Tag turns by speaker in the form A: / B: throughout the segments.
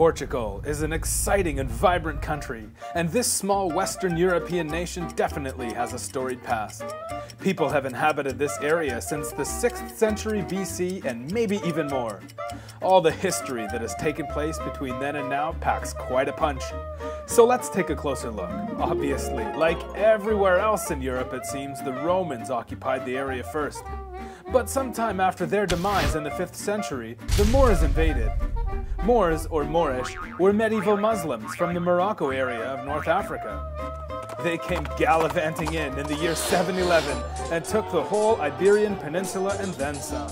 A: Portugal is an exciting and vibrant country, and this small Western European nation definitely has a storied past. People have inhabited this area since the 6th century BC and maybe even more. All the history that has taken place between then and now packs quite a punch. So let's take a closer look. Obviously, like everywhere else in Europe it seems, the Romans occupied the area first. But sometime after their demise in the 5th century, the Moors invaded. Moors, or Moorish, were medieval Muslims from the Morocco area of North Africa. They came gallivanting in the year 711 and took the whole Iberian Peninsula and then some.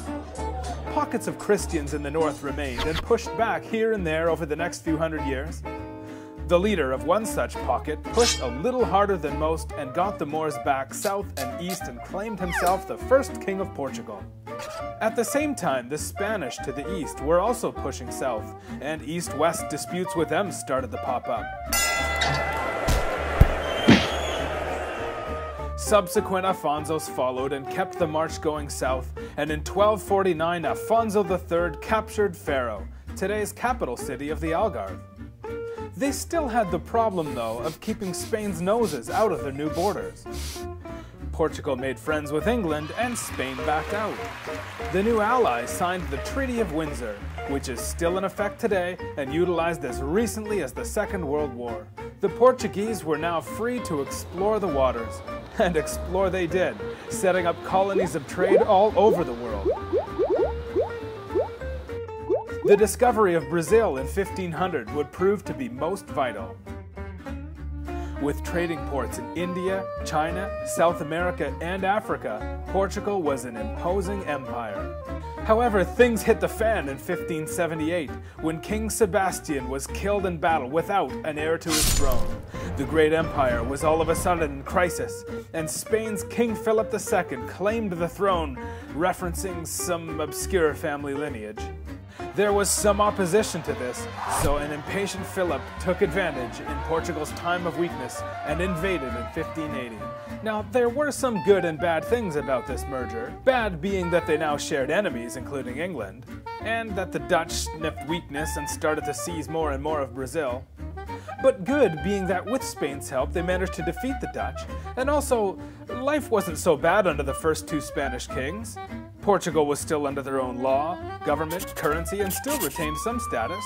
A: Pockets of Christians in the north remained and pushed back here and there over the next few hundred years. The leader of one such pocket pushed a little harder than most and got the Moors back south and east and claimed himself the first king of Portugal. At the same time, the Spanish to the east were also pushing south, and east-west disputes with them started to pop up. Subsequent Afonsos followed and kept the march going south, and in 1249 Afonso III captured Faro, today's capital city of the Algarve. They still had the problem, though, of keeping Spain's noses out of their new borders. Portugal made friends with England, and Spain backed out. The new allies signed the Treaty of Windsor, which is still in effect today and utilized as recently as the Second World War. The Portuguese were now free to explore the waters, and explore they did, setting up colonies of trade all over the world. The discovery of Brazil in 1500 would prove to be most vital. With trading ports in India, China, South America, and Africa, Portugal was an imposing empire. However, things hit the fan in 1578, when King Sebastian was killed in battle without an heir to his throne. The great empire was all of a sudden in crisis, and Spain's King Philip II claimed the throne, referencing some obscure family lineage. There was some opposition to this, so an impatient Philip took advantage in Portugal's time of weakness and invaded in 1580. Now, there were some good and bad things about this merger, bad being that they now shared enemies, including England, and that the Dutch sniffed weakness and started to seize more and more of Brazil. But good being that with Spain's help they managed to defeat the Dutch, and also, life wasn't so bad under the first two Spanish kings. Portugal was still under their own law, government, currency, and still retained some status.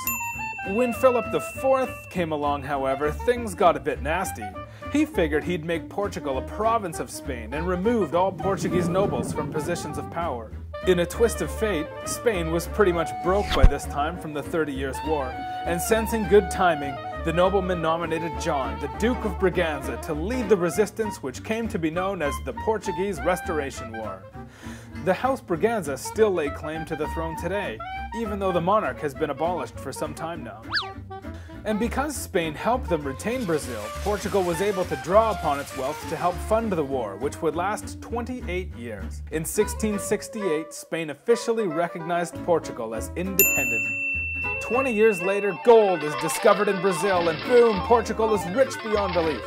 A: When Philip IV came along, however, things got a bit nasty. He figured he'd make Portugal a province of Spain and removed all Portuguese nobles from positions of power. In a twist of fate, Spain was pretty much broke by this time from the 30 Years' War, and sensing good timing, the nobleman nominated John, the Duke of Braganza, to lead the resistance which came to be known as the Portuguese Restoration War. The House Braganza still lay claim to the throne today, even though the monarch has been abolished for some time now. And because Spain helped them retain Brazil, Portugal was able to draw upon its wealth to help fund the war, which would last 28 years. In 1668, Spain officially recognized Portugal as independent. 20 years later, gold is discovered in Brazil, and boom, Portugal is rich beyond belief.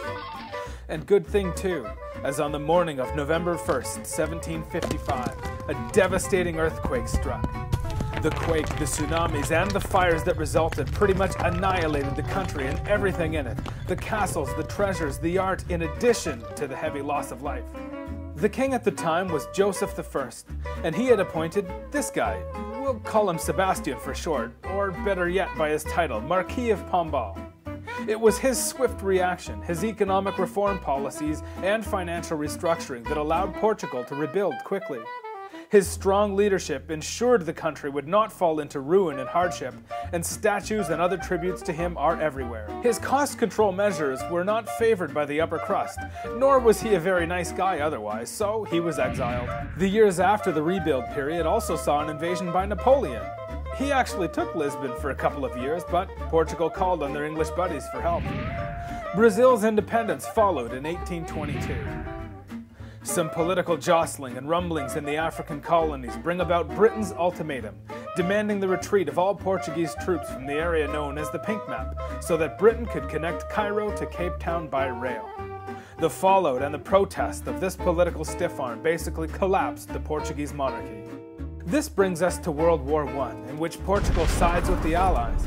A: And good thing too, as on the morning of November 1st, 1755, a devastating earthquake struck. The quake, the tsunamis, and the fires that resulted pretty much annihilated the country and everything in it. The castles, the treasures, the art, in addition to the heavy loss of life. The king at the time was Joseph I, and he had appointed this guy. We'll call him Sebastian for short, or better yet by his title, Marquis of Pombal. It was his swift reaction, his economic reform policies, and financial restructuring that allowed Portugal to rebuild quickly. His strong leadership ensured the country would not fall into ruin and hardship, and statues and other tributes to him are everywhere. His cost control measures were not favored by the upper crust, nor was he a very nice guy otherwise, so he was exiled. The years after the rebuild period also saw an invasion by Napoleon. He actually took Lisbon for a couple of years, but Portugal called on their English buddies for help. Brazil's independence followed in 1822. Some political jostling and rumblings in the African colonies bring about Britain's ultimatum, demanding the retreat of all Portuguese troops from the area known as the Pink Map, so that Britain could connect Cairo to Cape Town by rail. The fallout and the protest of this political stiff-arm basically collapsed the Portuguese monarchy. This brings us to World War I, in which Portugal sides with the Allies.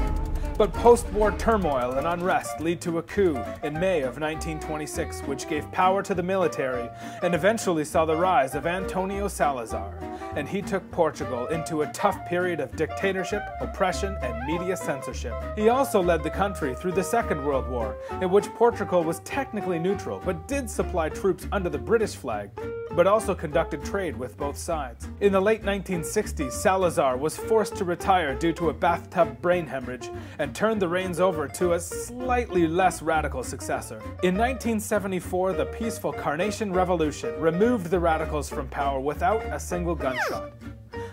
A: But post-war turmoil and unrest lead to a coup in May of 1926, which gave power to the military and eventually saw the rise of Antonio Salazar. And he took Portugal into a tough period of dictatorship, oppression, and media censorship. He also led the country through the Second World War, in which Portugal was technically neutral, but did supply troops under the British flag, but also conducted trade with both sides. In the late 1960s, Salazar was forced to retire due to a bathtub brain hemorrhage and turned the reins over to a slightly less radical successor. In 1974, the peaceful Carnation Revolution removed the radicals from power without a single gunshot.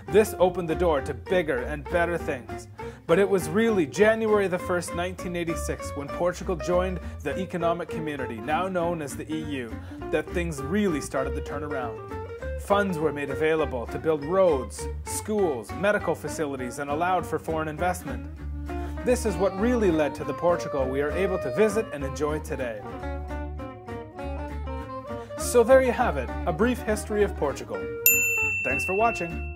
A: This opened the door to bigger and better things. But it was really January the 1st, 1986, when Portugal joined the economic community, now known as the EU, that things really started to turn around. Funds were made available to build roads, schools, medical facilities, and allowed for foreign investment. This is what really led to the Portugal we are able to visit and enjoy today. So there you have it, a brief history of Portugal. Thanks for watching.